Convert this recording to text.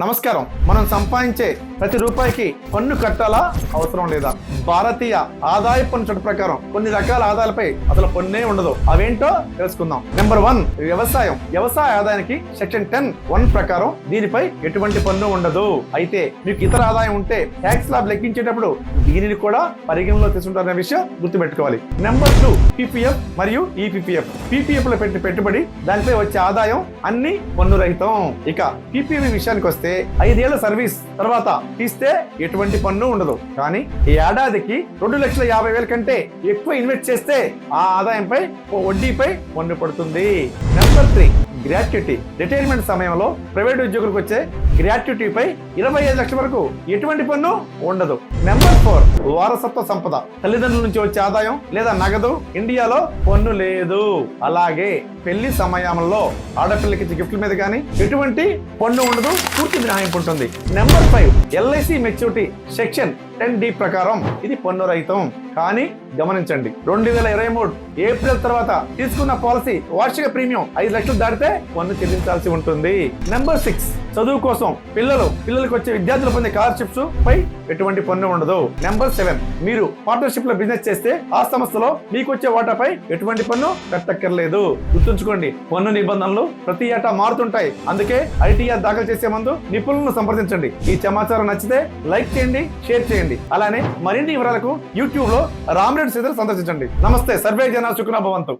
నమస్కారం. మనం సంపాదించే ప్రతి రూపాయికి పన్ను కట్టాలా అవసరం లేదా? భారతీయ ఆదాయ పన్ను చట్టం ప్రకారం కొన్ని రకాల ఆదాయాలపై అసలు పన్నే ఉండదు. అవేంటో తెలుసుకుందాం. నెంబర్ 1, వ్యవసాయం. వ్యవసాయ ఆదాయానికి సెక్షన్ 10(1) ప్రకారం దీనిపై ఎటువంటి పన్ను ఉండదు. అయితే మీకు ఇతర ఆదాయం ఉంటే ట్యాక్స్ స్లాబ్ లెక్కించేటప్పుడు దీనిని కూడా పరిగణలో తీసుకుంటారనే విషయం గుర్తుపెట్టుకోవాలి. నెంబర్ 2, PPF మరియు EPPF. PPF లో పెట్టుబడి దానిపై వచ్చే ఆదాయం అన్ని పన్ను రహితం. ఇక PPF విషయానికి వస్తే 5 ఏళ్ల సర్వీస్ తర్వాత తీస్తే ఎటువంటి పన్ను ఉండదు. కానీ ఈ ఏడాదికి 2,50,000 కంటే ఎక్కువ ఇన్వెస్ట్ చేస్తే ఆ ఆదాయంపై వడ్డీపై పన్ను పడుతుంది. Number 3, gratuity. రిటైర్మెంట్ సమయంలో ప్రైవేట్ ఉద్యోగులకు వచ్చే గ్రాట్యుటీపై 25 లక్షల వరకు ఎటువంటి పన్ను ఉండదు. నెంబర్ 4, వారసత్వ సంపద. తల్లిదండ్రుల నుంచి వచ్చే ఆదాయం లేదా నగదు ఇండియాలో పన్ను లేదు. అలాగే పెళ్లి సమయంలో ఆడపిల్లకి గిఫ్ట్ల మీద కానీ ఎటువంటి పన్ను ఉండదు, పూర్తి మినహాయింపు ఉంటుంది. Number 5, LIC maturity section 10D ప్రకారం ఇది పన్ను రహితం. కానీ గమనించండి, 2023 ఏప్రిల్ తర్వాత తీసుకున్న పాలసీ వార్షిక ప్రీమియం 5 లక్షలు దాటితే పన్ను చెల్లించాల్సి ఉంటుంది. నెంబర్ 6, చదువు కోసం పిల్లలకు వచ్చే విద్యార్థులు పొందే స్కాలర్షిప్స్ పై ఎటువంటి పన్ను ఉండదు. నెంబర్ 7, మీరు పార్ట్నర్షిప్ లో బిజినెస్ చేస్తే ఆ సంస్థలో మీకు వచ్చే వాటాపై ఎటువంటి పన్ను కట్టక్కర్లేదు. గుర్తుంచుకోండి, పన్ను నిబంధనలు ప్రతి ఏటా మారుతుంటాయి. అందుకే ITR దాఖలు చేసే ముందు నిపుణులను సంప్రదించండి. ఈ సమాచారం నచ్చితే లైక్ చేయండి, షేర్ చేయండి. అలానే మరిన్ని వివరాలకు యూట్యూబ్ లో రామిరెడ్డి శ్రీధర్ సందర్శించండి. నమస్తే. సర్వే జనా సుఖినో భవంతు.